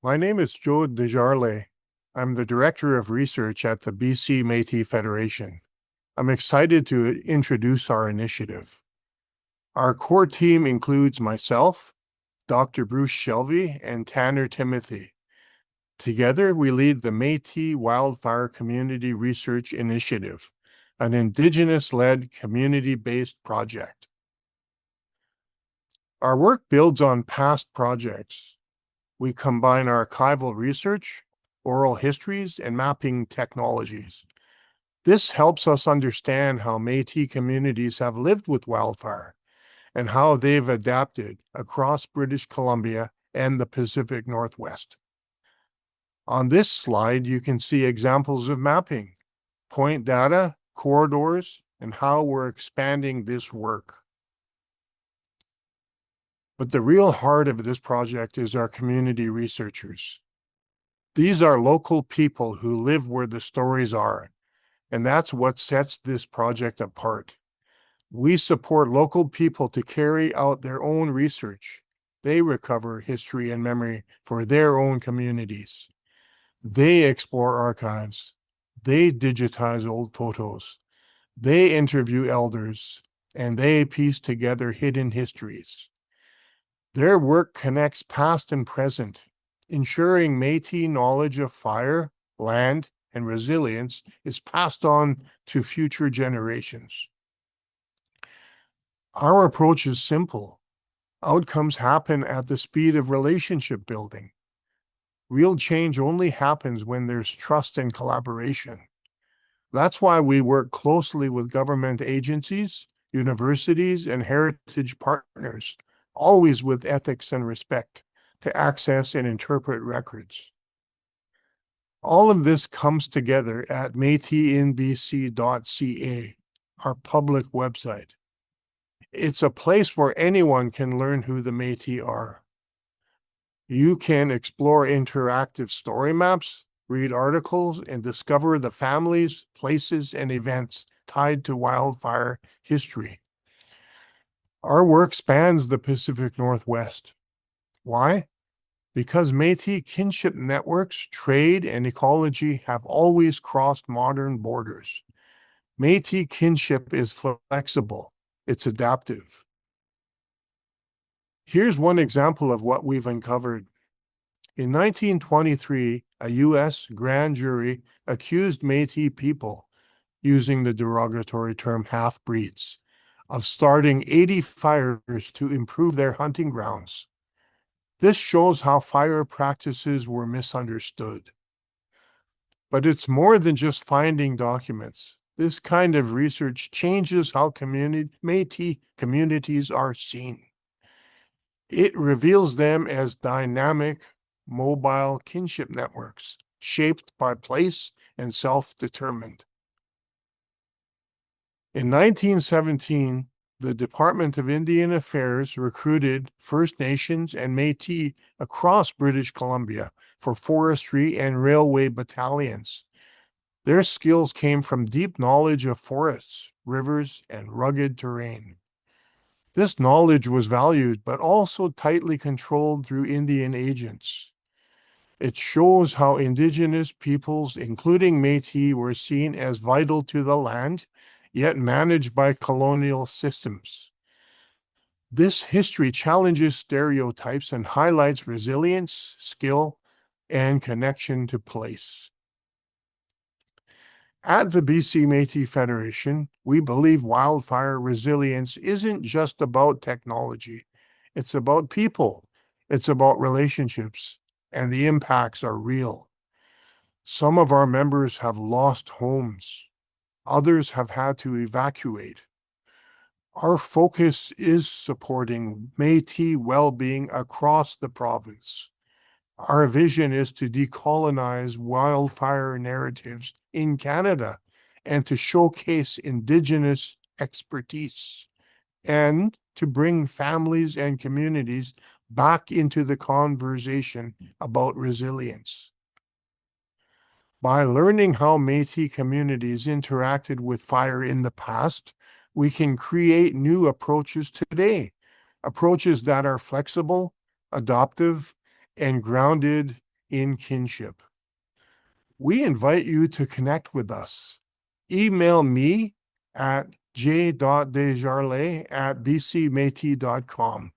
My name is Joe Desjarlais. I'm the Director of Research at the BC Métis Federation. I'm excited to introduce our initiative. Our core team includes myself, Dr. Bruce Shelby, and Tanner Timothy. Together, we lead the Métis Wildfire Community Research Initiative, an Indigenous-led, community-based project. Our work builds on past projects. We combine archival research, oral histories, and mapping technologies. This helps us understand how Métis communities have lived with wildfire and how they've adapted across British Columbia and the Pacific Northwest. On this slide, you can see examples of mapping, point data, corridors, and how we're expanding this work. But the real heart of this project is our community researchers. These are local people who live where the stories are, and that's what sets this project apart. We support local people to carry out their own research. They recover history and memory for their own communities. They explore archives. They digitize old photos. They interview elders, and they piece together hidden histories. Their work connects past and present, ensuring Métis knowledge of fire, land, and resilience is passed on to future generations. Our approach is simple. Outcomes happen at the speed of relationship building. Real change only happens when there's trust and collaboration. That's why we work closely with government agencies, universities, and heritage partners, always with ethics and respect, to access and interpret records. All of this comes together at metisinbc.ca, our public website. It's a place where anyone can learn who the Métis are. You can explore interactive story maps, read articles, and discover the families, places, and events tied to wildfire history. Our work spans the Pacific Northwest. Why? Because Métis kinship networks, trade, and ecology have always crossed modern borders. Métis kinship is flexible. It's adaptive. Here's one example of what we've uncovered. In 1923, a U.S. grand jury accused Métis people, using the derogatory term half-breeds, of starting 80 fires to improve their hunting grounds. This shows how fire practices were misunderstood. But it's more than just finding documents. This kind of research changes how Métis communities are seen. It reveals them as dynamic, mobile kinship networks, shaped by place and self-determined. In 1917, the Department of Indian Affairs recruited First Nations and Métis across British Columbia for forestry and railway battalions. Their skills came from deep knowledge of forests, rivers, and rugged terrain. This knowledge was valued, but also tightly controlled through Indian agents. It shows how Indigenous peoples, including Métis, were seen as vital to the land, yet managed by colonial systems. This history challenges stereotypes and highlights resilience, skill, and connection to place. At the BC Métis Federation, we believe wildfire resilience isn't just about technology. It's about people. It's about relationships, and the impacts are real. Some of our members have lost homes. Others have had to evacuate. Our focus is supporting Métis well-being across the province. Our vision is to decolonize wildfire narratives in Canada and to showcase Indigenous expertise and to bring families and communities back into the conversation about resilience. By learning how Métis communities interacted with fire in the past, we can create new approaches today, approaches that are flexible, adaptive, and grounded in kinship. We invite you to connect with us. Email me at j.desjarlais@bcmetis.com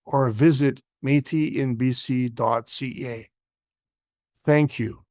or visit metisinbc.ca. Thank you.